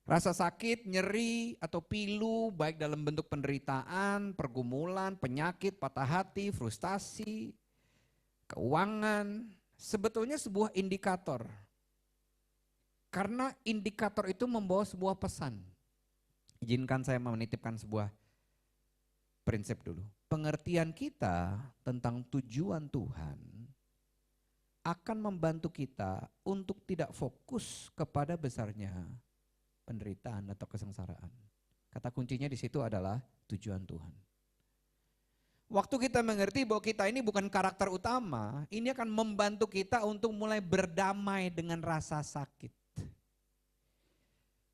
Rasa sakit, nyeri, atau pilu baik dalam bentuk penderitaan, pergumulan, penyakit, patah hati, frustasi, keuangan, sebetulnya sebuah indikator. Karena indikator itu membawa sebuah pesan. Izinkan saya menitipkan sebuah prinsip dulu. Pengertian kita tentang tujuan Tuhan akan membantu kita untuk tidak fokus kepada besarnya penderitaan atau kesengsaraan. Kata kuncinya di situ adalah tujuan Tuhan. Waktu kita mengerti bahwa kita ini bukan karakter utama, ini akan membantu kita untuk mulai berdamai dengan rasa sakit.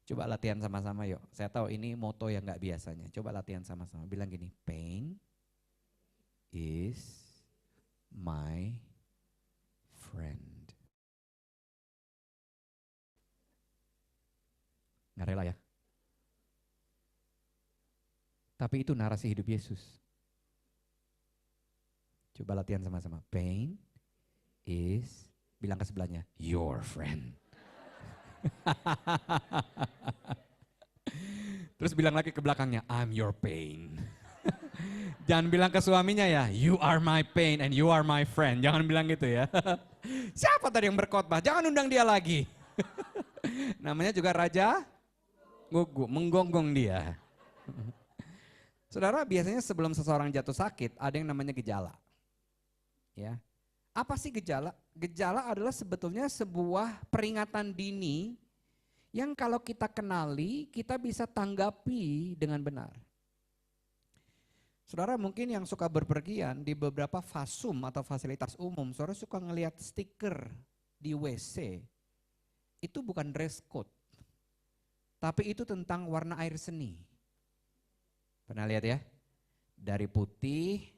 Coba latihan sama-sama yuk. Saya tahu ini moto yang gak biasanya. Coba latihan sama-sama. Bilang gini, pain is my friend. Nggak rela ya. Tapi itu narasi hidup Yesus. Coba latihan sama-sama. Pain is, bilang ke sebelahnya, your friend. Terus bilang lagi ke belakangnya, I'm your pain. Jangan bilang ke suaminya ya, you are my pain and you are my friend. Jangan bilang gitu ya. Siapa tadi yang berkhotbah? Jangan undang dia lagi. Namanya juga Raja Gugu, menggonggong dia. Saudara, biasanya sebelum seseorang jatuh sakit ada yang namanya gejala. Ya. Apa sih gejala? Gejala adalah sebetulnya sebuah peringatan dini yang kalau kita kenali, kita bisa tanggapi dengan benar. Saudara mungkin yang suka berpergian di beberapa fasum atau fasilitas umum, saudara suka ngelihat stiker di WC. Itu bukan dress code, tapi itu tentang warna air seni. Pernah lihat ya? Dari putih,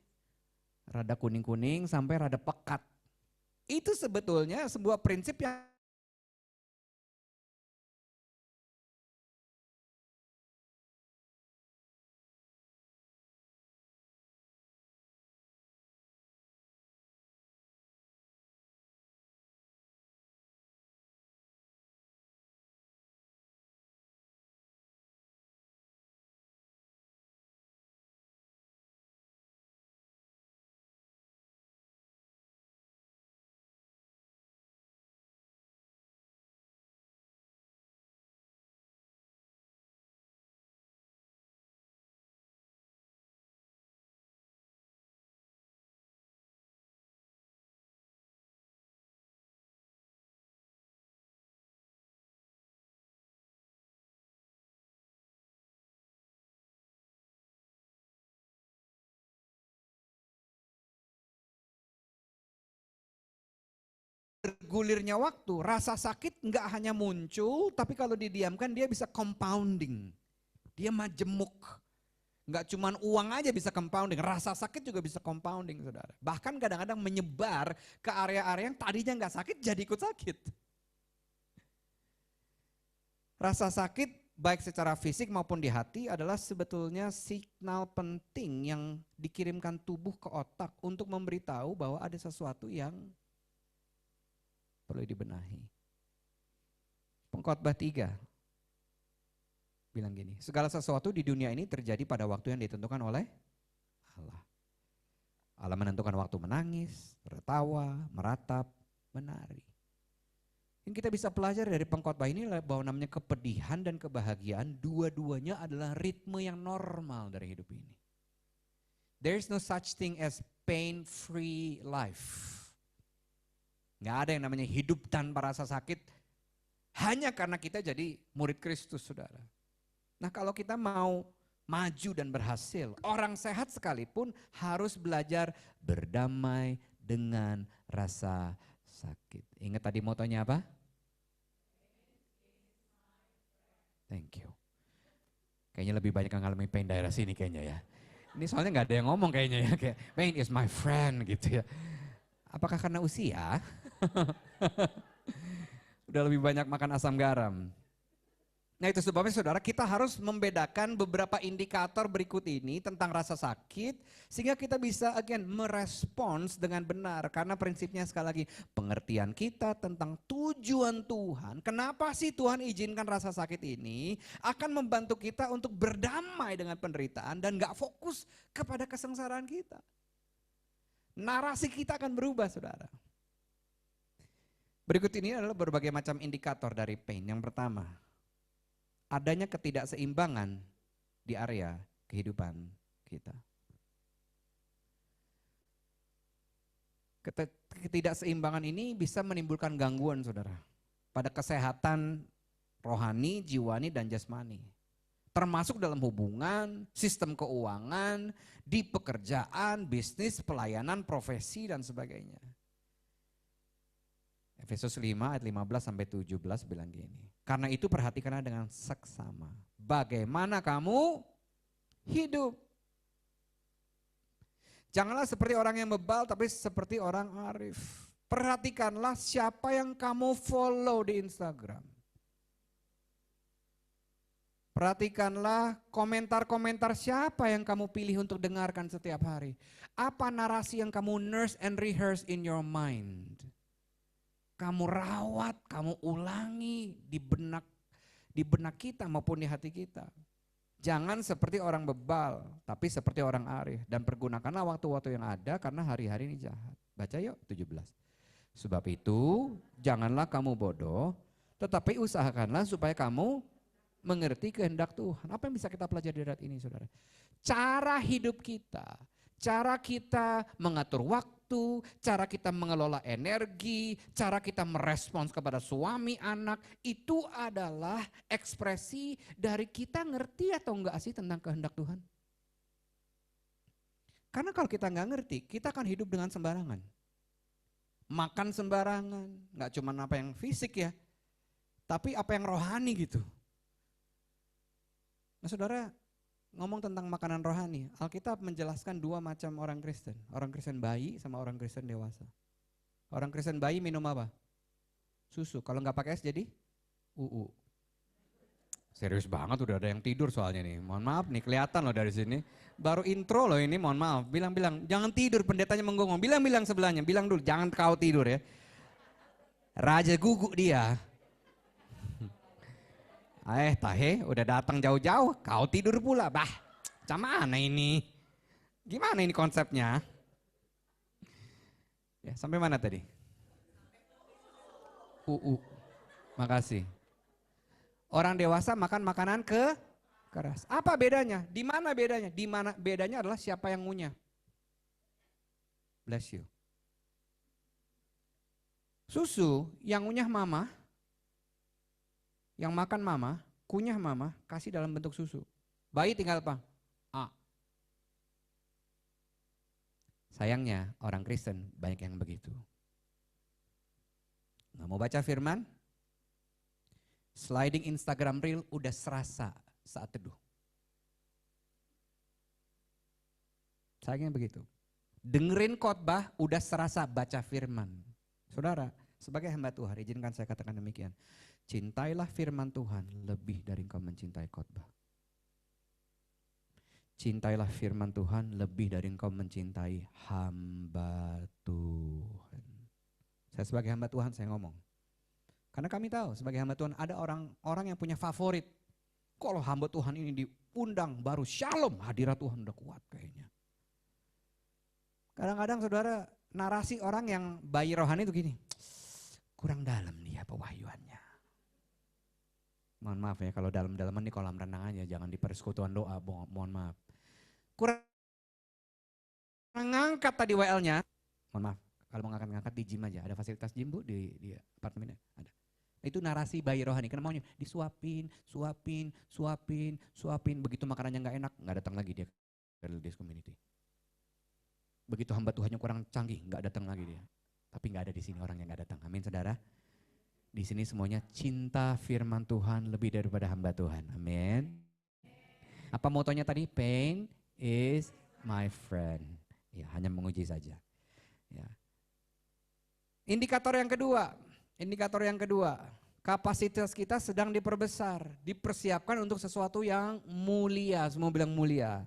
rada kuning-kuning sampai rada pekat. Itu sebetulnya sebuah prinsip yang bergulirnya waktu, rasa sakit nggak hanya muncul, tapi kalau didiamkan dia bisa compounding. Dia majemuk. Nggak cuma uang aja bisa compounding, rasa sakit juga bisa compounding, saudara. Bahkan kadang-kadang menyebar ke area-area yang tadinya nggak sakit jadi ikut sakit. Rasa sakit baik secara fisik maupun di hati adalah sebetulnya signal penting yang dikirimkan tubuh ke otak untuk memberitahu bahwa ada sesuatu yang perlu dibenahi. Pengkhotbah 3 bilang gini, segala sesuatu di dunia ini terjadi pada waktu yang ditentukan oleh Allah. Allah menentukan waktu menangis, tertawa, meratap, menari. Yang kita bisa pelajari dari pengkhotbah ini bahwa namanya kepedihan dan kebahagiaan dua-duanya adalah ritme yang normal dari hidup ini. There is no such thing as pain-free life. Nggak ada yang namanya hidup tanpa rasa sakit hanya karena kita jadi murid Kristus, saudara. Nah kalau kita mau maju dan berhasil, orang sehat sekalipun harus belajar berdamai dengan rasa sakit. Ingat tadi motonya apa? Thank you. Kayaknya lebih banyak yang ngalami pain daerah sini kayaknya ya. Ini soalnya nggak ada yang ngomong kayaknya ya, kayak pain is my friend gitu ya. Apakah karena usia? Udah lebih banyak makan asam garam. Nah itu sebabnya saudara kita harus membedakan beberapa indikator berikut ini tentang rasa sakit. Sehingga kita bisa merespons dengan benar. Karena prinsipnya sekali lagi pengertian kita tentang tujuan Tuhan. Kenapa sih Tuhan izinkan rasa sakit ini akan membantu kita untuk berdamai dengan penderitaan dan gak fokus kepada kesengsaraan kita. Narasi kita akan berubah saudara. Berikut ini adalah berbagai macam indikator dari pain. Yang pertama, adanya ketidakseimbangan di area kehidupan kita. Ketidakseimbangan ini bisa menimbulkan gangguan saudara. Pada kesehatan rohani, jiwani, dan jasmani. Termasuk dalam hubungan, sistem keuangan, di pekerjaan, bisnis, pelayanan, profesi, dan sebagainya. Efesus 5 ayat 15 sampai 17 bilang gini. Karena itu perhatikanlah dengan seksama. Bagaimana kamu hidup. Janganlah seperti orang yang bebal tapi seperti orang arif. Perhatikanlah siapa yang kamu follow di Instagram. Perhatikanlah komentar-komentar siapa yang kamu pilih untuk dengarkan setiap hari. Apa narasi yang kamu nurse and rehearse in your mind. Kamu rawat, kamu ulangi di benak kita maupun di hati kita. Jangan seperti orang bebal, tapi seperti orang arif. Dan pergunakanlah waktu-waktu yang ada karena hari-hari ini jahat. Baca yuk 17. Sebab itu janganlah kamu bodoh, tetapi usahakanlah supaya kamu mengerti kehendak Tuhan. Apa yang bisa kita pelajari dari ini saudara? Cara hidup kita, cara kita mengatur waktu, cara kita mengelola energi, cara kita merespons kepada suami, anak, itu adalah ekspresi dari kita ngerti atau enggak sih tentang kehendak Tuhan. Karena kalau kita enggak ngerti, kita akan hidup dengan sembarangan. Makan sembarangan, enggak cuma apa yang fisik ya, tapi apa yang rohani gitu. Nah saudara, ngomong tentang makanan rohani, Alkitab menjelaskan dua macam orang Kristen. Orang Kristen bayi sama orang Kristen dewasa. Orang Kristen bayi minum apa? Susu. Kalau nggak pakai es jadi UU. Serius banget udah ada yang tidur soalnya nih. Mohon maaf nih kelihatan loh dari sini. Baru intro loh ini, mohon maaf. Bilang-bilang jangan tidur, pendetanya menggonggong. Bilang-bilang sebelahnya, bilang dulu jangan kau tidur ya. Raja guguk dia. Tahe udah datang jauh-jauh, kau tidur pula. Bah, macam mana ini? Gimana ini konsepnya? Ya, sampai mana tadi? Makasih. Orang dewasa makan makanan keras. Apa bedanya? Di mana bedanya? Di mana bedanya adalah siapa yang ngunyah. Bless you. Susu yang ngunyah mama, yang makan mama, kunyah mama, kasih dalam bentuk susu. Bayi tinggal apa? A. Sayangnya orang Kristen banyak yang begitu. Nggak mau baca firman? Sliding Instagram Reel udah serasa saat teduh. Sayangnya begitu. Dengerin khotbah udah serasa baca firman. Saudara, sebagai hamba Tuhan, izinkan saya katakan demikian. Cintailah firman Tuhan lebih dari engkau mencintai khotbah. Cintailah firman Tuhan lebih dari engkau mencintai hamba Tuhan. Saya sebagai hamba Tuhan saya ngomong. Karena kami tahu sebagai hamba Tuhan ada orang yang punya favorit. Kalau hamba Tuhan ini diundang baru shalom, hadirat Tuhan udah kuat kayaknya. Kadang-kadang saudara, narasi orang yang bayi rohani itu gini. Kurang dalam nih ya pewahyuannya. Mohon maaf ya kalau dalam-dalaman di kolam renang aja, jangan di persekutuan doa, mohon maaf. Kurang ngangkat tadi WL-nya, mohon maaf, kalau mau ngangkat di gym aja, ada fasilitas gym bu di apartemennya, ada. Itu narasi bayi rohani, karena maunya disuapin, suapin, begitu makanannya nggak enak, nggak datang lagi dia ke LDS Community. Begitu hamba Tuhannya kurang canggih, nggak datang lagi dia. Tapi nggak ada di sini orang yang nggak datang, amin saudara. Di sini semuanya cinta firman Tuhan lebih daripada hamba Tuhan. Amin. Apa motonya tadi? Pain is my friend. Ya, hanya menguji saja. Ya. Indikator yang kedua. Kapasitas kita sedang diperbesar, dipersiapkan untuk sesuatu yang mulia. Semua bilang mulia.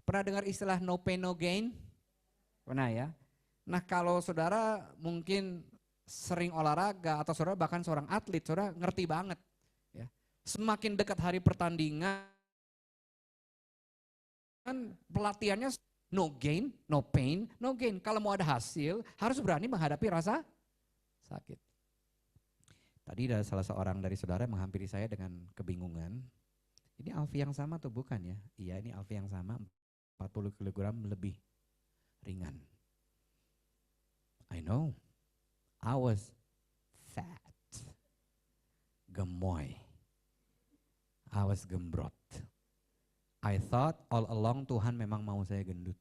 Pernah dengar istilah no pain no gain? Pernah ya? Nah kalau saudara mungkin sering olahraga atau saudara bahkan seorang atlet, saudara ngerti banget. Ya. Semakin dekat hari pertandingan, pelatihannya no gain, no pain, no gain. Kalau mau ada hasil harus berani menghadapi rasa sakit. Tadi ada salah seorang dari saudara yang menghampiri saya dengan kebingungan. Ini Alfi yang sama atau bukan ya? Iya ini Alfi yang sama, 40 kg lebih ringan. I know, I was fat, gemoy, I was gembrot. I thought all along Tuhan memang mau saya gendut.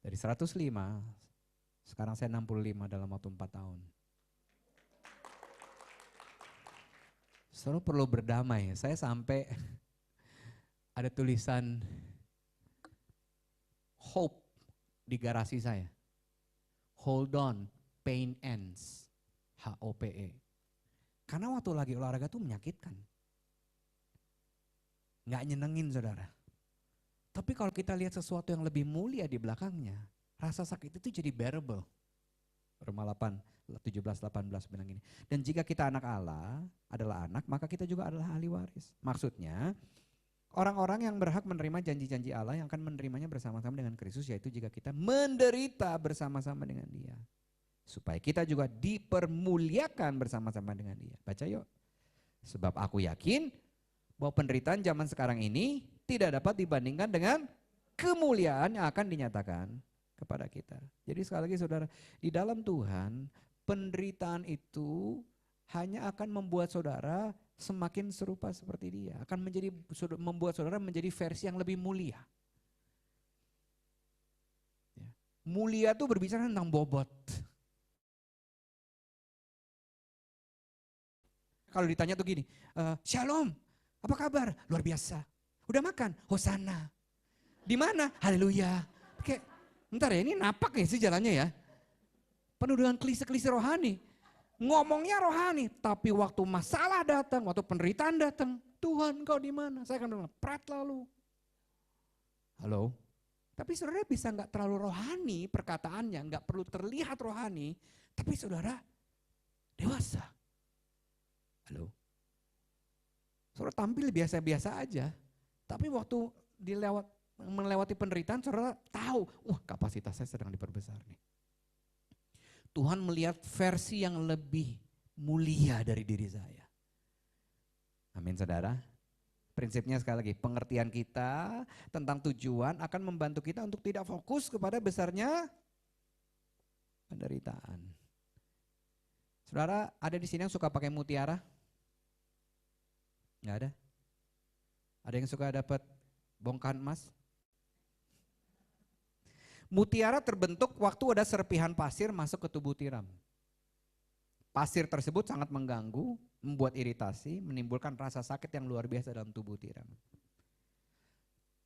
Dari 105, sekarang saya 65 dalam waktu 4 tahun. Saudara perlu berdamai. Saya sampai ada tulisan hope di garasi saya. Hold on, pain ends. HOPE. Karena waktu lagi olahraga tuh menyakitkan. Nggak nyenengin saudara. Tapi kalau kita lihat sesuatu yang lebih mulia di belakangnya, rasa sakit itu jadi bearable. Roma 17-18 bilang gini. Dan jika kita anak Allah, adalah anak, maka kita juga adalah ahli waris. Maksudnya, orang-orang yang berhak menerima janji-janji Allah yang akan menerimanya bersama-sama dengan Kristus, yaitu jika kita menderita bersama-sama dengan Dia. Supaya kita juga dipermuliakan bersama-sama dengan Dia. Baca yuk. Sebab aku yakin bahwa penderitaan zaman sekarang ini tidak dapat dibandingkan dengan kemuliaan yang akan dinyatakan kepada kita. Jadi sekali lagi saudara, di dalam Tuhan penderitaan itu hanya akan membuat saudara semakin serupa seperti Dia. Akan membuat saudara menjadi versi yang lebih mulia. Ya. Mulia itu berbicara tentang bobot. Kalau ditanya tuh gini, Shalom, apa kabar? Luar biasa. Udah makan? Hosana. Di mana? Haleluya. Kayak, bentar ya, ini napak ya sih jalannya ya. Penuh dengan klise-klise rohani. Ngomongnya rohani, tapi waktu masalah datang, waktu penderitaan datang, Tuhan kau di mana? Saya akan bilang, prat lalu. Halo? Tapi saudara bisa nggak terlalu rohani perkataannya, nggak perlu terlihat rohani, tapi saudara dewasa. Halo? Saudara tampil biasa-biasa aja, tapi waktu melewati penderitaan, saudara tahu, wah kapasitas saya sedang diperbesar nih. Tuhan melihat versi yang lebih mulia dari diri saya. Amin saudara. Prinsipnya sekali lagi, pengertian kita tentang tujuan akan membantu kita untuk tidak fokus kepada besarnya penderitaan. Saudara ada di sini yang suka pakai mutiara? Nggak ada? Ada yang suka dapat bongkahan emas? Mutiara terbentuk waktu ada serpihan pasir masuk ke tubuh tiram. Pasir tersebut sangat mengganggu, membuat iritasi, menimbulkan rasa sakit yang luar biasa dalam tubuh tiram.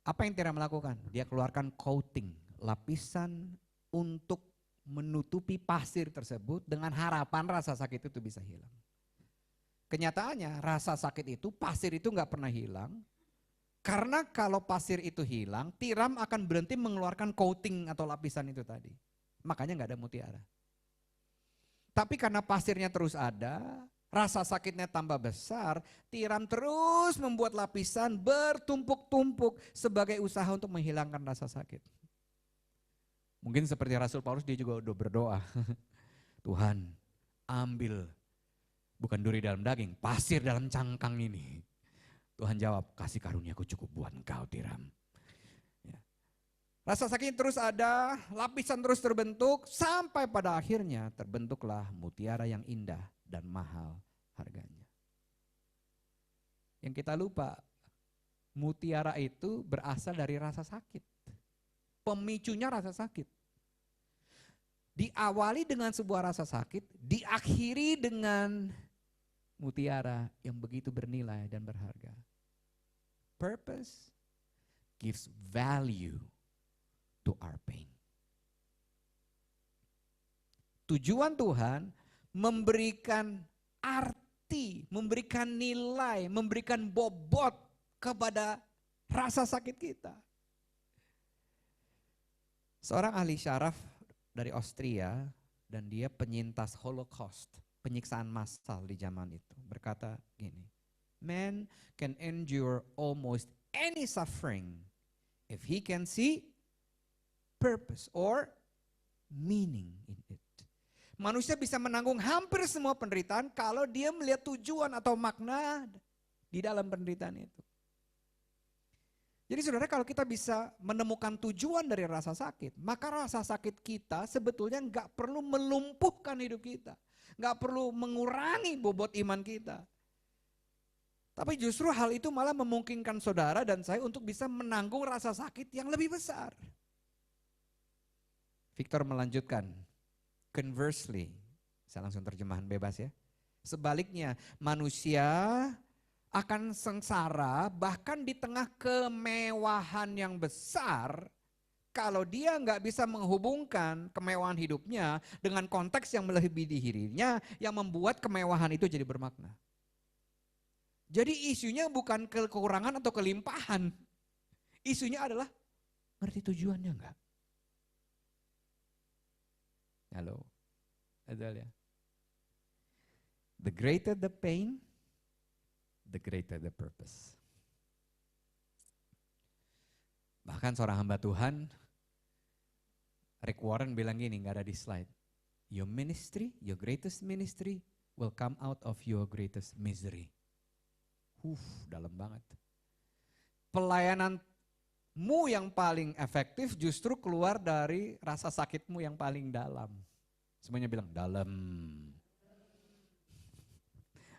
Apa yang tiram lakukan? Dia keluarkan coating, lapisan untuk menutupi pasir tersebut dengan harapan rasa sakit itu bisa hilang. Kenyataannya rasa sakit itu, pasir itu nggak pernah hilang. Karena kalau pasir itu hilang, tiram akan berhenti mengeluarkan coating atau lapisan itu tadi. Makanya nggak ada mutiara. Tapi karena pasirnya terus ada, rasa sakitnya tambah besar, tiram terus membuat lapisan bertumpuk-tumpuk sebagai usaha untuk menghilangkan rasa sakit. Mungkin seperti Rasul Paulus, dia juga udah berdoa. Tuhan, ambil bukan duri dalam daging, pasir dalam cangkang ini. Tuhan jawab, kasih karuniaku cukup buat engkau tiram. Ya. Rasa sakit terus ada, lapisan terus terbentuk, sampai pada akhirnya terbentuklah mutiara yang indah dan mahal harganya. Yang kita lupa, mutiara itu berasal dari rasa sakit. Pemicunya rasa sakit. Diawali dengan sebuah rasa sakit, diakhiri dengan mutiara yang begitu bernilai dan berharga. Purpose gives value to our pain. Tujuan Tuhan memberikan arti, memberikan nilai, memberikan bobot kepada rasa sakit kita. Seorang ahli syaraf dari Austria dan dia penyintas Holocaust, penyiksaan massal di zaman itu, berkata gini, man can endure almost any suffering if he can see purpose or meaning in it. Manusia bisa menanggung hampir semua penderitaan kalau dia melihat tujuan atau makna di dalam penderitaan itu. Jadi saudara, kalau kita bisa menemukan tujuan dari rasa sakit, maka rasa sakit kita sebetulnya nggak perlu melumpuhkan hidup kita. Nggak perlu mengurangi bobot iman kita. Tapi justru hal itu malah memungkinkan saudara dan saya untuk bisa menanggung rasa sakit yang lebih besar. Victor melanjutkan, conversely, saya langsung terjemahan bebas ya. Sebaliknya, manusia akan sengsara bahkan di tengah kemewahan yang besar kalau dia nggak bisa menghubungkan kemewahan hidupnya dengan konteks yang melebihi dirinya yang membuat kemewahan itu jadi bermakna. Jadi isunya bukan kekurangan atau kelimpahan. Isunya adalah ngerti tujuannya enggak? Halo, Azalia. The greater the pain, the greater the purpose. Bahkan seorang hamba Tuhan, Rick Warren bilang gini, nggak ada di slide. Your ministry, your greatest ministry will come out of your greatest misery. Dalam banget. Pelayananmu yang paling efektif justru keluar dari rasa sakitmu yang paling dalam. Semuanya bilang dalam.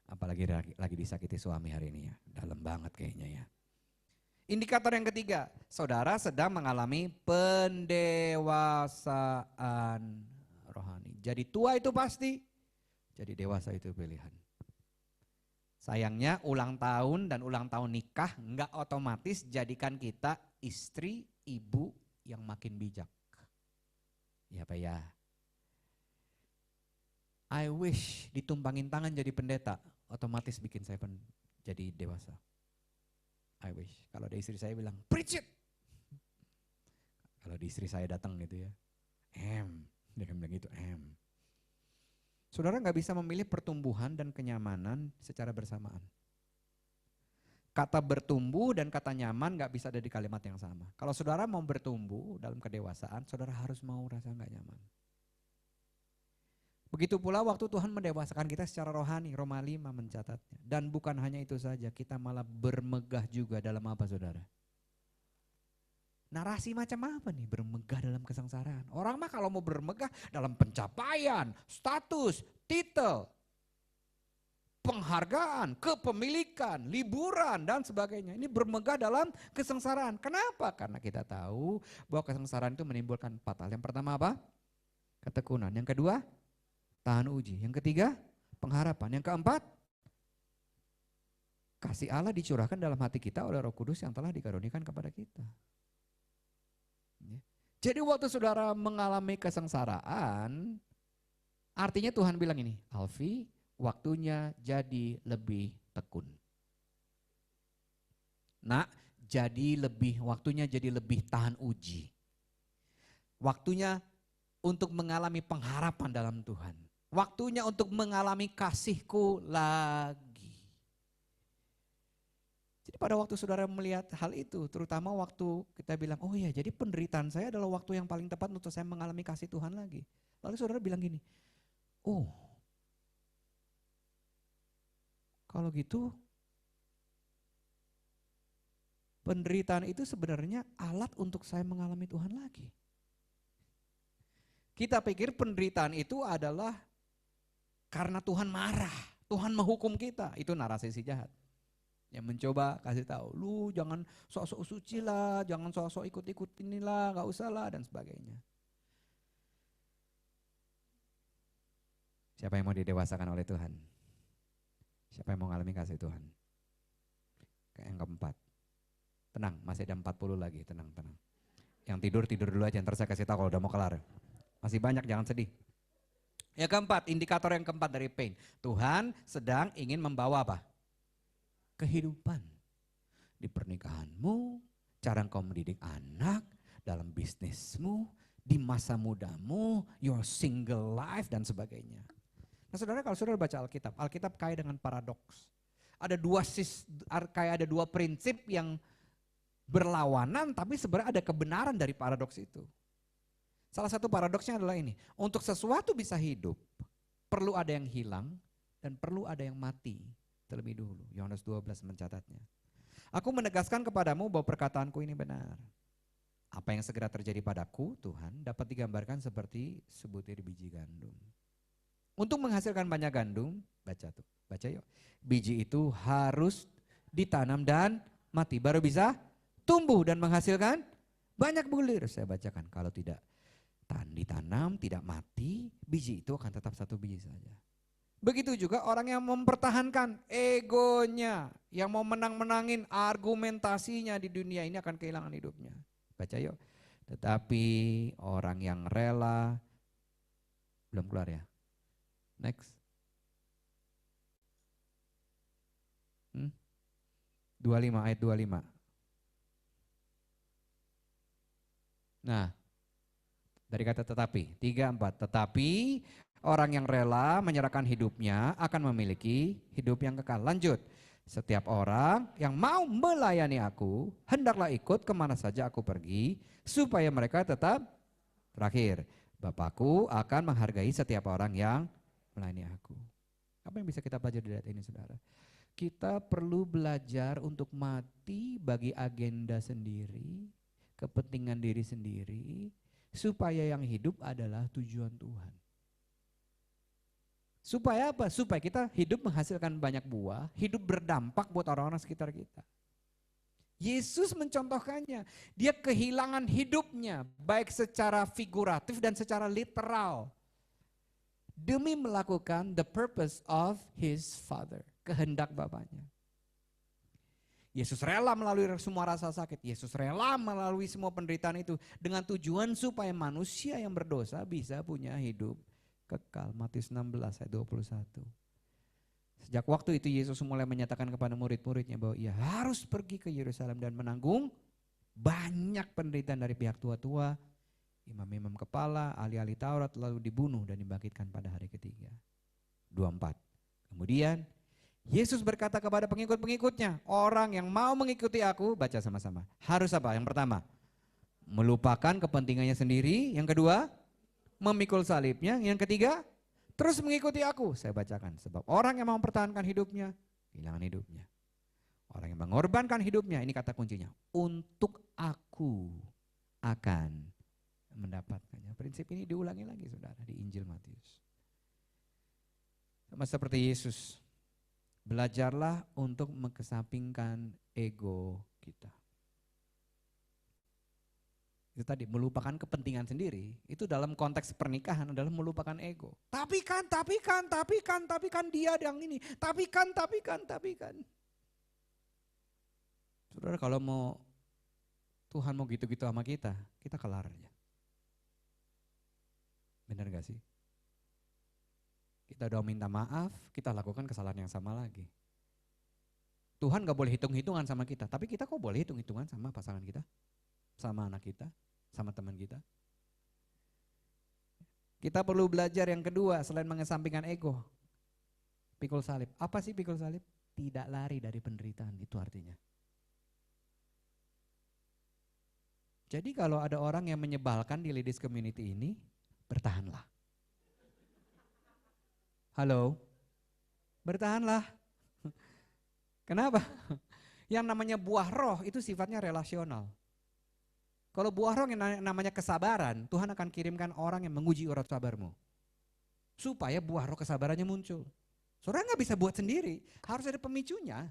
Apalagi lagi disakiti suami hari ini ya, dalam banget kayaknya ya. Indikator yang ketiga, saudara sedang mengalami pendewasaan rohani. Jadi tua itu pasti, jadi dewasa itu pilihan. Sayangnya ulang tahun dan ulang tahun nikah enggak otomatis jadikan kita istri, ibu yang makin bijak. Ya Pak ya. I wish ditumpangin tangan jadi pendeta, otomatis bikin saya jadi dewasa. I wish. Kalau ada istri saya bilang, preach it. Kalau di istri saya datang gitu ya, dia bilang gitu, Saudara nggak bisa memilih pertumbuhan dan kenyamanan secara bersamaan. Kata bertumbuh dan kata nyaman nggak bisa ada di kalimat yang sama. Kalau saudara mau bertumbuh dalam kedewasaan, saudara harus mau rasa nggak nyaman. Begitu pula waktu Tuhan mendewasakan kita secara rohani, Roma 5 mencatatnya. Dan bukan hanya itu saja, kita malah bermegah juga dalam apa saudara? Narasi macam apa nih bermegah dalam kesengsaraan? Orang mah kalau mau bermegah dalam pencapaian, status, titel, penghargaan, kepemilikan, liburan dan sebagainya. Ini bermegah dalam kesengsaraan. Kenapa? Karena kita tahu bahwa kesengsaraan itu menimbulkan 4 hal. Yang pertama apa? Ketekunan. Yang kedua, tahan uji. Yang ketiga, pengharapan. Yang keempat, kasih Allah dicurahkan dalam hati kita oleh Roh Kudus yang telah dikaruniakan kepada kita. Jadi waktu saudara mengalami kesengsaraan, artinya Tuhan bilang ini, Alfi, waktunya jadi lebih tekun. Nak, waktunya jadi lebih tahan uji. Waktunya untuk mengalami pengharapan dalam Tuhan. Waktunya untuk mengalami kasihku lagi. Jadi pada waktu saudara melihat hal itu, terutama waktu kita bilang, oh iya jadi penderitaan saya adalah waktu yang paling tepat untuk saya mengalami kasih Tuhan lagi. Lalu saudara bilang gini, oh kalau gitu penderitaan itu sebenarnya alat untuk saya mengalami Tuhan lagi. Kita pikir penderitaan itu adalah karena Tuhan marah, Tuhan menghukum kita, itu narasi si jahat. Yang mencoba kasih tahu, lu jangan sok-sok suci lah, jangan sok-sok ikut-ikut inilah, gak usah lah dan sebagainya. Siapa yang mau didewasakan oleh Tuhan? Siapa yang mau mengalami kasih Tuhan? Yang keempat, tenang masih ada 40 lagi, tenang. Yang tidur dulu aja, ntar saya kasih tahu kalau udah mau kelar. Masih banyak, jangan sedih. Yang keempat, indikator yang keempat dari pain. Tuhan sedang ingin membawa apa? Kehidupan. Di pernikahanmu, cara engkau mendidik anak, dalam bisnismu, di masa mudamu, your single life dan sebagainya. Nah saudara, kalau saudara baca Alkitab, Alkitab kaya dengan paradoks. Kayak ada dua prinsip yang berlawanan tapi sebenarnya ada kebenaran dari paradoks itu. Salah satu paradoksnya adalah ini, untuk sesuatu bisa hidup, perlu ada yang hilang dan perlu ada yang mati terlebih dahulu. Yohanes 12 mencatatnya. Aku menegaskan kepadamu bahwa perkataanku ini benar. Apa yang segera terjadi padaku, Tuhan, dapat digambarkan seperti sebutir biji gandum. Untuk menghasilkan banyak gandum, baca yuk. Biji itu harus ditanam dan mati, baru bisa tumbuh dan menghasilkan banyak bulir. Saya bacakan, kalau tidak ditanam, tidak mati, biji itu akan tetap satu biji saja. Begitu juga orang yang mempertahankan egonya, yang mau menang-menangin argumentasinya di dunia ini akan kehilangan hidupnya. Baca yuk. Tetapi orang yang rela, belum keluar ya? Next. 25 ayat 25. Nah, dari kata tetapi, 3, 4. Tetapi orang yang rela menyerahkan hidupnya akan memiliki hidup yang kekal. Lanjut. Setiap orang yang mau melayani aku, hendaklah ikut kemana saja aku pergi, supaya mereka tetap terakhir. Bapakku akan menghargai setiap orang yang melayani aku. Apa yang bisa kita belajar dari ayat ini, saudara? Kita perlu belajar untuk mati bagi agenda sendiri, kepentingan diri sendiri, supaya yang hidup adalah tujuan Tuhan. Supaya apa? Supaya kita hidup menghasilkan banyak buah, hidup berdampak buat orang-orang sekitar kita. Yesus mencontohkannya, dia kehilangan hidupnya baik secara figuratif dan secara literal. Demi melakukan the purpose of his Father, kehendak Bapaknya. Yesus rela melalui semua rasa sakit. Yesus rela melalui semua penderitaan itu dengan tujuan supaya manusia yang berdosa bisa punya hidup kekal. Matius 16 ayat 21. Sejak waktu itu Yesus mulai menyatakan kepada murid-muridnya bahwa ia harus pergi ke Yerusalem dan menanggung banyak penderitaan dari pihak tua-tua, imam-imam kepala, ahli-ahli Taurat, lalu dibunuh dan dibangkitkan pada hari ketiga. 24. Kemudian Yesus berkata kepada pengikut-pengikutnya, orang yang mau mengikuti aku, baca sama-sama, harus apa? Yang pertama, melupakan kepentingannya sendiri. Yang kedua, memikul salibnya. Yang ketiga, terus mengikuti aku. Saya bacakan, sebab orang yang mau mempertahankan hidupnya, kehilangan hidupnya. Orang yang mengorbankan hidupnya, ini kata kuncinya, untuk aku akan mendapatkannya. Prinsip ini diulangi lagi, saudara, di Injil Matius. Sama seperti Yesus. Belajarlah untuk mengesampingkan ego kita. Itu tadi, melupakan kepentingan sendiri, itu dalam konteks pernikahan adalah melupakan ego. Tapi kan dia yang ini, tapi kan. Saudara, kalau mau Tuhan mau gitu-gitu sama kita kelar aja. Benar gak sih? Kita udah minta maaf, kita lakukan kesalahan yang sama lagi. Tuhan gak boleh hitung-hitungan sama kita, tapi kita kok boleh hitung-hitungan sama pasangan kita, sama anak kita, sama teman kita. Kita perlu belajar yang kedua selain mengesampingkan ego. Pikul salib. Apa sih pikul salib? Tidak lari dari penderitaan, itu artinya. Jadi kalau ada orang yang menyebalkan di ladies community ini, bertahanlah. Halo, bertahanlah. Kenapa? Yang namanya buah roh itu sifatnya relasional. Kalau buah roh yang namanya kesabaran, Tuhan akan kirimkan orang yang menguji urat sabarmu. Supaya buah roh kesabarannya muncul. Saudara nggak bisa buat sendiri, harus ada pemicunya.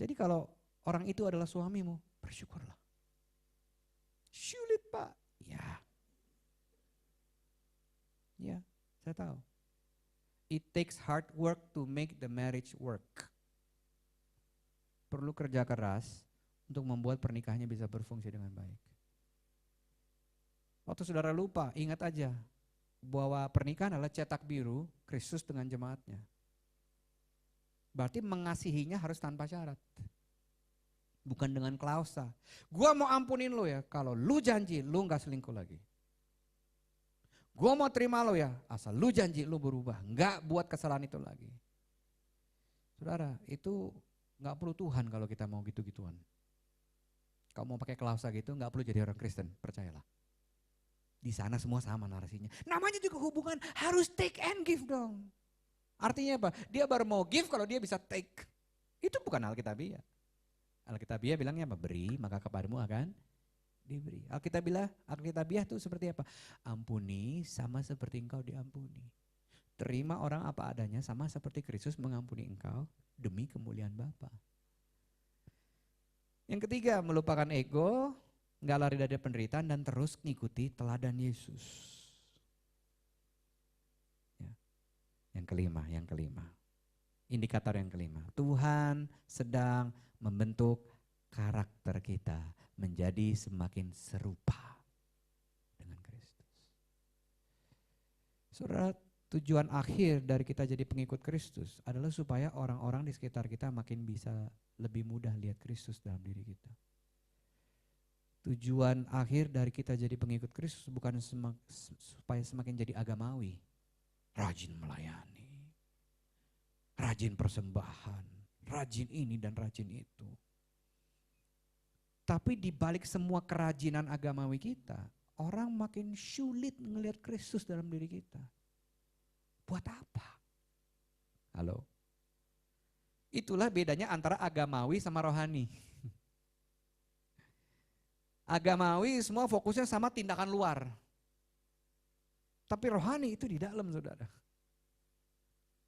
Jadi kalau orang itu adalah suamimu, bersyukurlah. Sulit Pak, ya. Saya tahu. It takes hard work to make the marriage work. Perlu kerja keras untuk membuat pernikahannya bisa berfungsi dengan baik. Waktu saudara lupa, ingat aja. bahwa pernikahan adalah cetak biru Kristus dengan jemaatnya. Berarti mengasihinya harus tanpa syarat. Bukan dengan klausa. Gua mau ampunin lo ya kalau lu janji lu gak selingkuh lagi. Gua mau terima lo ya asal lu janji lu berubah. Gak buat kesalahan itu lagi. Saudara, itu gak perlu Tuhan kalau kita mau gitu-gituan. Kamu mau pakai klausa gitu gak perlu jadi orang Kristen, percayalah. Di sana semua sama narasinya. Namanya juga hubungan harus take and give dong. Artinya apa? Dia baru mau give kalau dia bisa take. Itu bukan Alkitabiah. Alkitabiah bilangnya apa? Beri maka kepadamu akan diberi. Alkitabiah itu seperti apa? Ampuni sama seperti engkau diampuni. Terima orang apa adanya sama seperti Kristus mengampuni engkau demi kemuliaan Bapa. Yang ketiga, melupakan ego, nggak lari dari penderitaan dan terus ngikuti teladan Yesus. Ya. Yang kelima. Indikator yang kelima. Tuhan sedang membentuk karakter kita menjadi semakin serupa dengan Kristus. Saudara, tujuan akhir dari kita jadi pengikut Kristus adalah supaya orang-orang di sekitar kita makin bisa lebih mudah lihat Kristus dalam diri kita. Tujuan akhir dari kita jadi pengikut Kristus bukan supaya semakin jadi agamawi, rajin melayani, rajin persembahan, rajin ini dan rajin itu. Tapi di balik semua kerajinan agamawi kita, orang makin sulit melihat Kristus dalam diri kita. Buat apa? Halo? Itulah bedanya antara agamawi sama rohani. Agamawi semua fokusnya sama tindakan luar. Tapi rohani itu di dalam, saudara.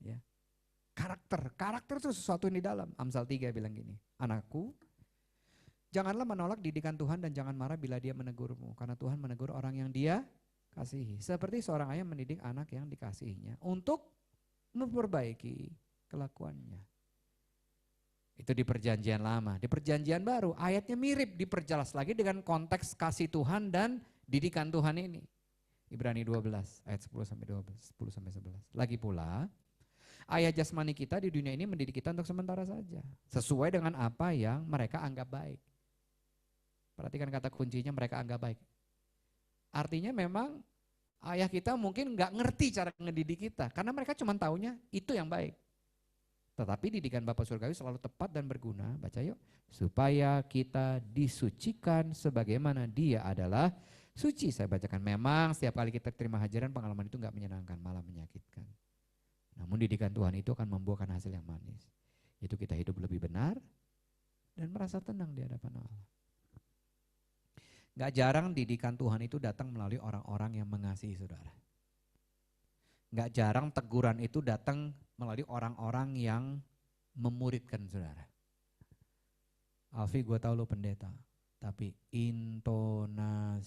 Ya. Karakter itu sesuatu yang di dalam. Amsal 3 bilang gini, anakku, janganlah menolak didikan Tuhan dan jangan marah bila dia menegurmu. Karena Tuhan menegur orang yang dia kasihi. Seperti seorang ayah mendidik anak yang dikasihinya untuk memperbaiki kelakuannya. Itu di perjanjian lama. Di perjanjian baru ayatnya mirip, diperjelas lagi dengan konteks kasih Tuhan dan didikan Tuhan ini. Ibrani 12 ayat 10-11. Lagi pula, ayah jasmani kita di dunia ini mendidik kita untuk sementara saja. Sesuai dengan apa yang mereka anggap baik. Perhatikan kata kuncinya, mereka anggap baik. Artinya memang ayah kita mungkin gak ngerti cara ngedidik kita. Karena mereka cuma taunya itu yang baik. Tetapi didikan Bapa Surgawi selalu tepat dan berguna, baca yuk. Supaya kita disucikan sebagaimana dia adalah suci. Saya bacakan, memang setiap kali kita terima hajaran pengalaman itu gak menyenangkan, malah menyakitkan. Namun didikan Tuhan itu akan membuahkan hasil yang manis. Itu kita hidup lebih benar dan merasa tenang di hadapan Allah. Gak jarang didikan Tuhan itu datang melalui orang-orang yang mengasihi saudara. Gak jarang teguran itu datang melalui orang-orang yang memuridkan saudara. Alfi, gue tahu lo pendeta, tapi intonasimu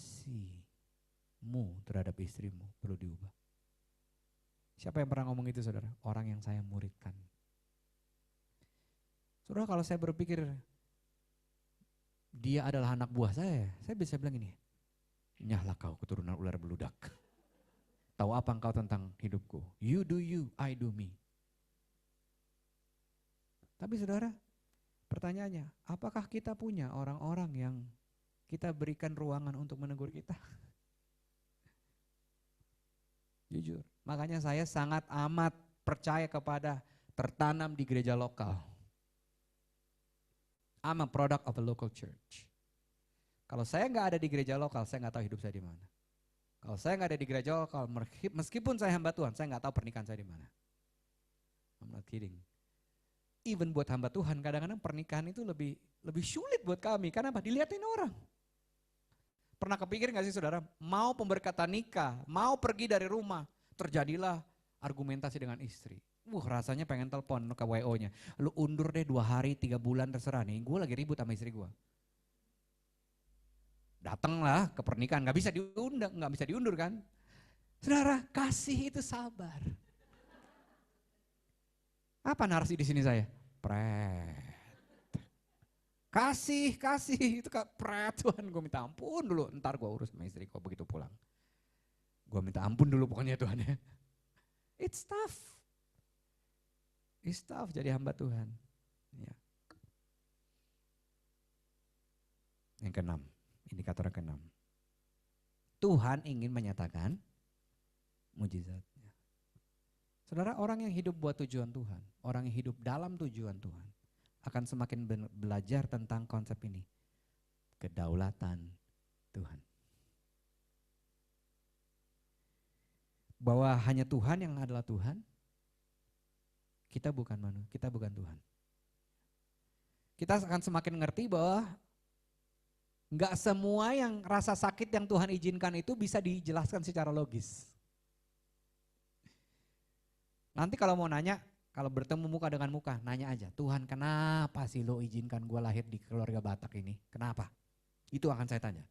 terhadap istrimu perlu diubah. Siapa yang pernah ngomong itu saudara? Orang yang saya muridkan. Saudara, kalau saya berpikir dia adalah anak buah saya bisa bilang ini, nyahlah kau keturunan ular beludak. Tahu apa engkau tentang hidupku? You do you, I do me. Tapi saudara, pertanyaannya, apakah kita punya orang-orang yang kita berikan ruangan untuk menegur kita? Jujur, makanya saya sangat amat percaya kepada tertanam di gereja lokal. I'm a product of a local church. Kalau saya nggak ada di gereja lokal, saya nggak tahu hidup saya di mana. Kalau saya nggak ada di gereja lokal, meskipun saya hamba Tuhan, saya nggak tahu pernikahan saya di mana. I'm not kidding. Even buat hamba Tuhan, kadang-kadang pernikahan itu lebih sulit buat kami. Karena apa? Dilihatin orang. Pernah kepikir nggak sih saudara, mau pemberkatan nikah, mau pergi dari rumah, terjadilah argumentasi dengan istri. Rasanya pengen telepon ke WO-nya. Lu undur deh 2 hari, 3 bulan terserah nih. Gue lagi ribut sama istri gue. Datanglah ke pernikahan, nggak bisa diundang, nggak bisa diundur kan? Saudara, kasih itu sabar. Apa narasi di sini saya? Kasih itu pret, Tuhan gue minta ampun dulu, ntar gue urus sama istri gue begitu pulang. Gue minta ampun dulu pokoknya Tuhan ya. It's tough. It's tough jadi hamba Tuhan. Ya. Yang keenam, indikator yang keenam. Tuhan ingin menyatakan mujizatnya. Saudara, orang yang hidup buat tujuan Tuhan, orang yang hidup dalam tujuan Tuhan, akan semakin belajar tentang konsep ini. Kedaulatan Tuhan. Bahwa hanya Tuhan yang adalah Tuhan, kita bukan manusia, kita bukan Tuhan. Kita akan semakin ngerti bahwa nggak semua yang rasa sakit yang Tuhan izinkan itu bisa dijelaskan secara logis. Nanti kalau mau nanya, kalau bertemu muka dengan muka, nanya aja, Tuhan kenapa sih lo izinkan gue lahir di keluarga Batak ini? Kenapa? Itu akan saya tanya.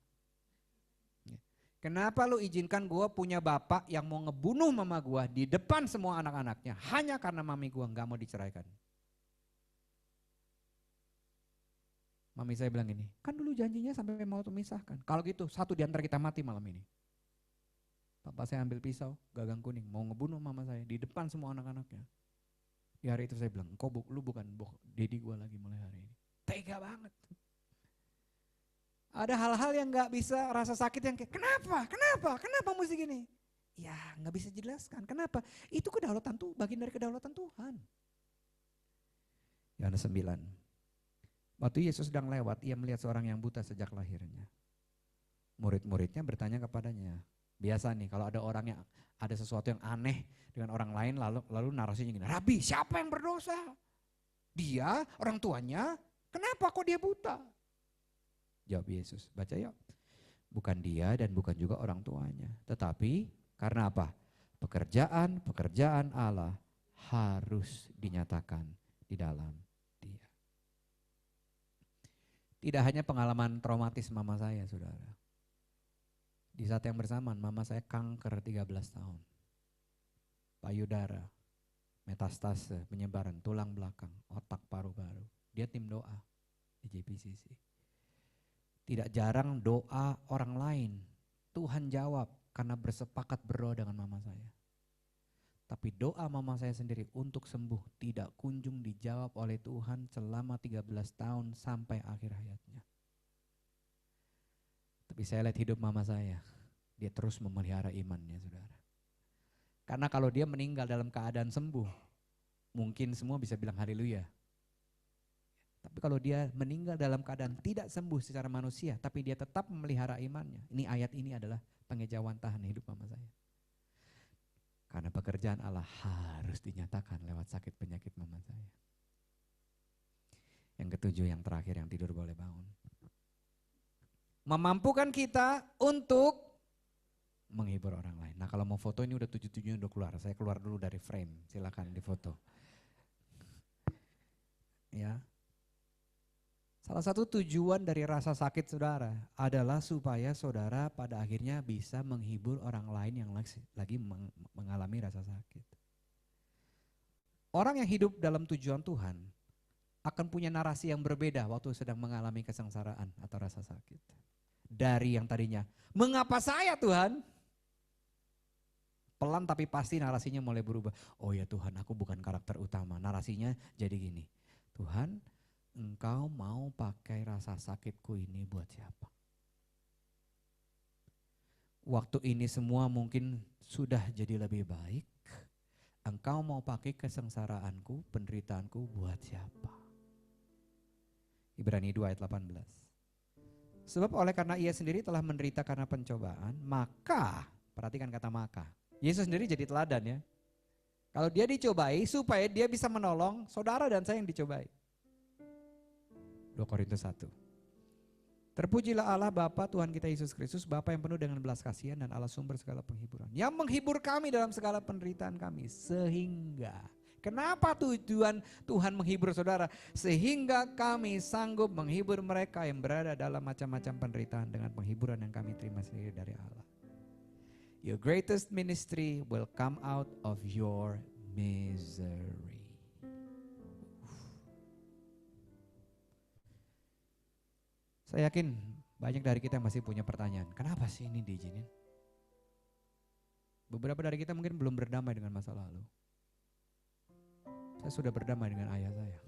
Kenapa lo izinkan gue punya bapak yang mau ngebunuh mama gue di depan semua anak-anaknya hanya karena mami gue gak mau diceraikan? Mami saya bilang gini, kan dulu janjinya sampai mau memisahkan. Kalau gitu satu di antara kita mati malam ini. Bapak saya ambil pisau, gagang kuning, mau ngebunuh mama saya di depan semua anak-anaknya. Di hari itu saya bilang, lu bukan dedi gue lagi mulai hari ini. Tega banget. Ada hal-hal yang gak bisa rasa sakit yang kayak, kenapa mesti gini? Ya gak bisa jelaskan, kenapa? Itu kedaulatan tuh, bagian dari kedaulatan Tuhan. Yohanes 9. Waktu Yesus sedang lewat, ia melihat seorang yang buta sejak lahirnya. Murid-muridnya bertanya kepadanya. Biasa nih kalau ada orang yang ada sesuatu yang aneh dengan orang lain lalu narasinya gini, Rabi siapa yang berdosa? Dia, orang tuanya, kenapa kok dia buta? Jawab Yesus, baca yuk. Bukan dia dan bukan juga orang tuanya. Tetapi karena apa? Pekerjaan Allah harus dinyatakan di dalam dia. Tidak hanya pengalaman traumatis mama saya, saudara. Di saat yang bersamaan mama saya kanker 13 tahun. Payudara, metastase, penyebaran tulang belakang, otak paru-paru. Dia tim doa di JPCC. Tidak jarang doa orang lain, Tuhan jawab karena bersepakat berdoa dengan mama saya. Tapi doa mama saya sendiri untuk sembuh tidak kunjung dijawab oleh Tuhan selama 13 tahun sampai akhir hayatnya. Tapi saya lihat hidup mama saya, dia terus memelihara imannya, saudara. Karena kalau dia meninggal dalam keadaan sembuh, mungkin semua bisa bilang haleluya. Tapi kalau dia meninggal dalam keadaan tidak sembuh secara manusia, tapi dia tetap memelihara imannya. Ini ayat ini adalah pengejauhan tahan hidup mama saya. Karena pekerjaan Allah harus dinyatakan lewat sakit penyakit mama saya. Yang ketujuh, yang terakhir, yang tidur boleh bangun. Memampukan kita untuk menghibur orang lain. Nah kalau mau foto ini udah 7-7 udah keluar. Saya keluar dulu dari frame, silakan difoto. Ya. Salah satu tujuan dari rasa sakit saudara adalah supaya saudara pada akhirnya bisa menghibur orang lain yang lagi mengalami rasa sakit. Orang yang hidup dalam tujuan Tuhan akan punya narasi yang berbeda waktu sedang mengalami kesengsaraan atau rasa sakit. Dari yang tadinya, mengapa saya Tuhan? Pelan tapi pasti narasinya mulai berubah. Oh ya Tuhan, aku bukan karakter utama. Narasinya jadi gini, Tuhan, Engkau mau pakai rasa sakitku ini buat siapa? Waktu ini semua mungkin sudah jadi lebih baik. Engkau mau pakai kesengsaraanku, penderitaanku buat siapa? Ibrani 2 ayat 18. Sebab oleh karena ia sendiri telah menderita karena pencobaan, maka, perhatikan kata maka. Yesus sendiri jadi teladan ya. Kalau dia dicobai supaya dia bisa menolong saudara dan saya yang dicobai. 2 Korintus 1. Terpujilah Allah Bapa Tuhan kita Yesus Kristus, Bapa yang penuh dengan belas kasihan dan Allah sumber segala penghiburan. Yang menghibur kami dalam segala penderitaan kami. Sehingga, kenapa tujuan Tuhan menghibur saudara? Sehingga kami sanggup menghibur mereka yang berada dalam macam-macam penderitaan dengan penghiburan yang kami terima sendiri dari Allah. Your greatest ministry will come out of your misery. Saya yakin banyak dari kita yang masih punya pertanyaan, kenapa sih ini diizinin? Beberapa dari kita mungkin belum berdamai dengan masa lalu. Saya sudah berdamai dengan ayah saya.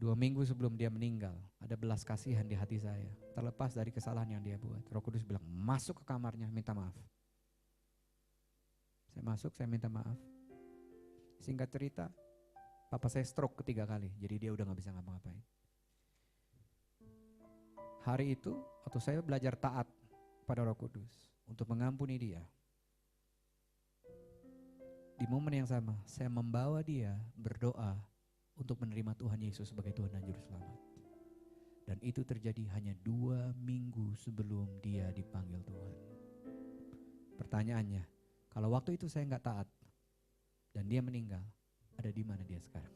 2 minggu sebelum dia meninggal, ada belas kasihan di hati saya. Terlepas dari kesalahan yang dia buat. Roh Kudus bilang, masuk ke kamarnya, minta maaf. Saya masuk, saya minta maaf. Singkat cerita, papa saya stroke ketiga kali, jadi dia udah gak bisa ngapa-ngapain. Hari itu, waktu saya belajar taat pada Roh Kudus untuk mengampuni dia. Di momen yang sama, saya membawa dia berdoa untuk menerima Tuhan Yesus sebagai Tuhan dan Juru Selamat. Dan itu terjadi hanya 2 minggu sebelum dia dipanggil Tuhan. Pertanyaannya, kalau waktu itu saya nggak taat dan dia meninggal, ada di mana dia sekarang?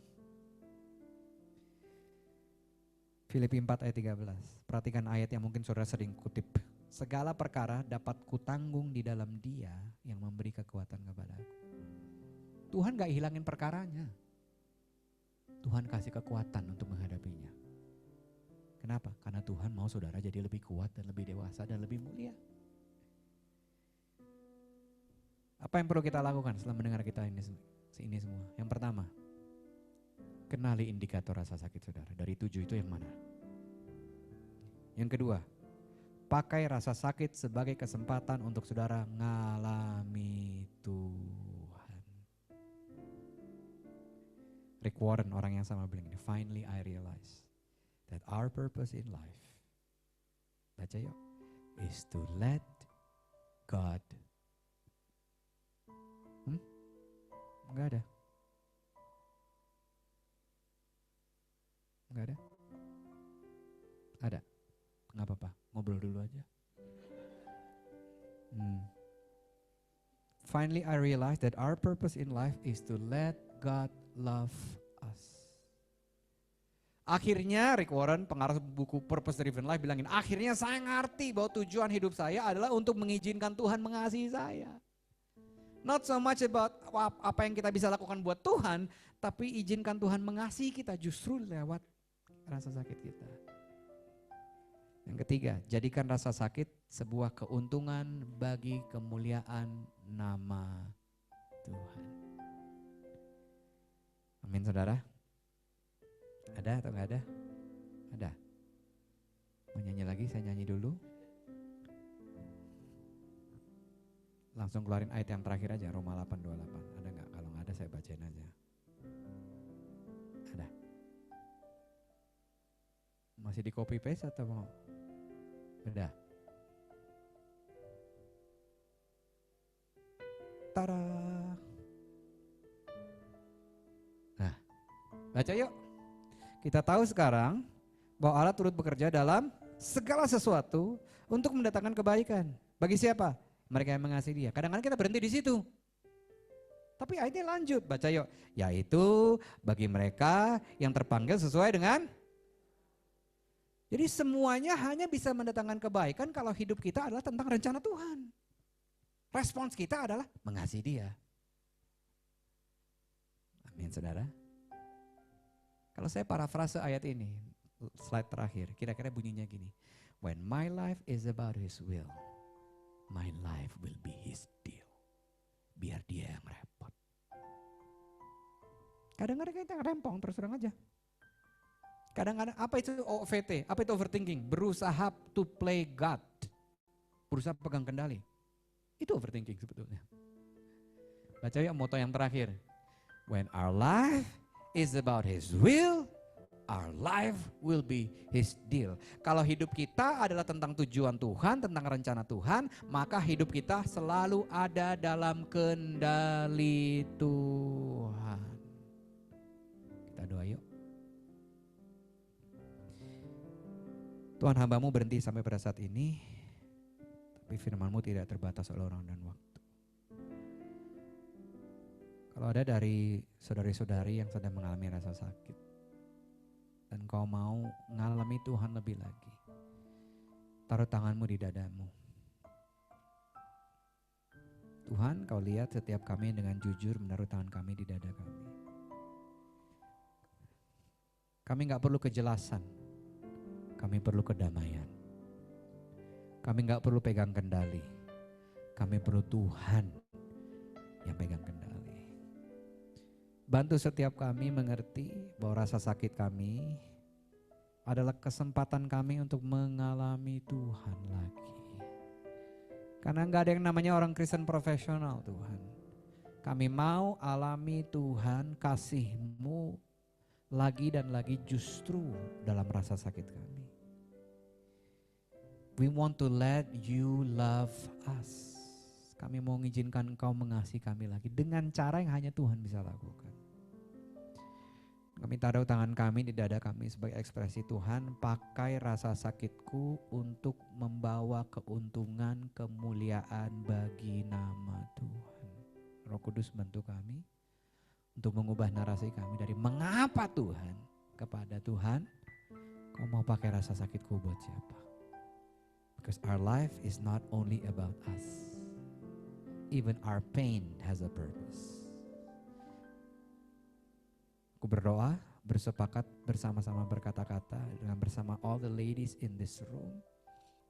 Filipi 4 ayat 13. Perhatikan ayat yang mungkin saudara sering kutip. Segala perkara dapat kutanggung di dalam Dia yang memberi kekuatan kepadaku. Tuhan gak hilangin perkaranya. Tuhan kasih kekuatan untuk menghadapinya. Kenapa? Karena Tuhan mau saudara jadi lebih kuat dan lebih dewasa dan lebih mulia. Apa yang perlu kita lakukan setelah mendengar kita ini semua? Yang pertama, kenali indikator rasa sakit saudara. Dari 7 itu yang mana? Yang kedua, pakai rasa sakit sebagai kesempatan untuk saudara ngalami Tuhan. Rick Warren, orang yang sama bilang ini, finally I realize that our purpose in life, baca yuk, is to let God. Enggak ada. Enggak ada? Ada? Enggak apa-apa, ngobrol dulu aja. Finally I realized that our purpose in life is to let God love us. Akhirnya Rick Warren, pengarang buku Purpose Driven Life, bilangin, akhirnya saya ngerti bahwa tujuan hidup saya adalah untuk mengizinkan Tuhan mengasihi saya. Not so much about apa yang kita bisa lakukan buat Tuhan, tapi izinkan Tuhan mengasihi kita justru lewat rasa sakit kita. Yang ketiga, jadikan rasa sakit sebuah keuntungan bagi kemuliaan nama Tuhan. Amin saudara. Ada atau enggak ada? Ada. Mau nyanyi lagi? Saya nyanyi dulu. Langsung keluarin ayat yang terakhir aja, Roma 8:28. Ada enggak? Kalau enggak ada saya bacain aja. Ada. Masih di copy paste atau mau? Udah. Tada. Nah, baca yuk. Kita tahu sekarang bahwa Allah turut bekerja dalam segala sesuatu untuk mendatangkan kebaikan. Bagi siapa? Mereka yang mengasihi Dia. Kadang-kadang kita berhenti di situ. Tapi ayatnya lanjut, baca yuk. Yaitu bagi mereka yang terpanggil sesuai dengan. Jadi semuanya hanya bisa mendatangkan kebaikan kalau hidup kita adalah tentang rencana Tuhan. Respons kita adalah mengasihi Dia. Amin saudara. Kalau saya parafrase ayat ini, slide terakhir, kira-kira bunyinya gini. When my life is about His will, my life will be His deal. Biar Dia yang repot. Kadang-kadang kita rempong, terus terang aja. Kadang-kadang, apa itu OVT? Apa itu overthinking? Berusaha to play God. Berusaha pegang kendali. Itu overthinking sebetulnya. Baca ya moto yang terakhir. When our life is about His will, our life will be His deal. Kalau hidup kita adalah tentang tujuan Tuhan, tentang rencana Tuhan, maka hidup kita selalu ada dalam kendali Tuhan. Kita doa yuk. Tuhan, hamba-Mu berhenti sampai pada saat ini, tapi firman-Mu tidak terbatas oleh orang dan waktu. Kalau ada dari saudari-saudari yang sedang mengalami rasa sakit, dan kau mau mengalami Tuhan lebih lagi, taruh tangan-Mu di dadamu. Tuhan, Kau lihat setiap kami dengan jujur menaruh tangan kami di dada kami. Kami gak perlu kejelasan, kami perlu kedamaian. Kami gak perlu pegang kendali, Kami perlu Tuhan yang pegang kendali. Bantu setiap kami mengerti bahwa rasa sakit kami adalah kesempatan kami untuk mengalami Tuhan lagi. Karena gak ada yang namanya orang Kristen profesional Tuhan. Kami mau alami Tuhan kasih-Mu lagi dan lagi justru dalam rasa sakit kami. We want to let you love us. Kami mau mengizinkan Engkau mengasihi kami lagi dengan cara yang hanya Tuhan bisa lakukan. Kami taruh tangan kami di dada kami sebagai ekspresi Tuhan, pakai rasa sakitku untuk membawa keuntungan, kemuliaan bagi nama Tuhan. Roh Kudus bantu kami untuk mengubah narasi kami dari mengapa Tuhan kepada Tuhan, Kau mau pakai rasa sakitku buat siapa? Because our life is not only about us. Even our pain has a purpose. Aku berdoa, bersepakat bersama-sama berkata-kata dengan bersama all the ladies in this room.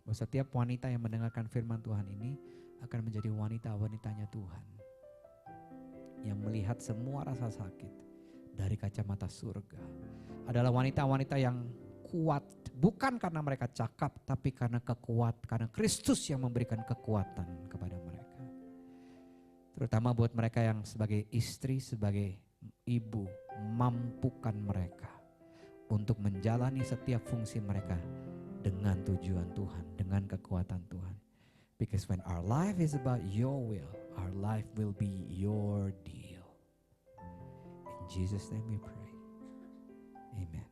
Bahwa setiap wanita yang mendengarkan firman Tuhan ini akan menjadi wanita-wanitanya Tuhan. Yang melihat semua rasa sakit dari kacamata surga. Adalah wanita-wanita yang kuat, bukan karena mereka cakap, tapi karena karena Kristus yang memberikan kekuatan kepada mereka. Terutama buat mereka yang sebagai istri, sebagai ibu, mampukan mereka untuk menjalani setiap fungsi mereka dengan tujuan Tuhan, dengan kekuatan Tuhan. Because when our life is about your will, our life will be your deal. In Jesus' name we pray. Amen.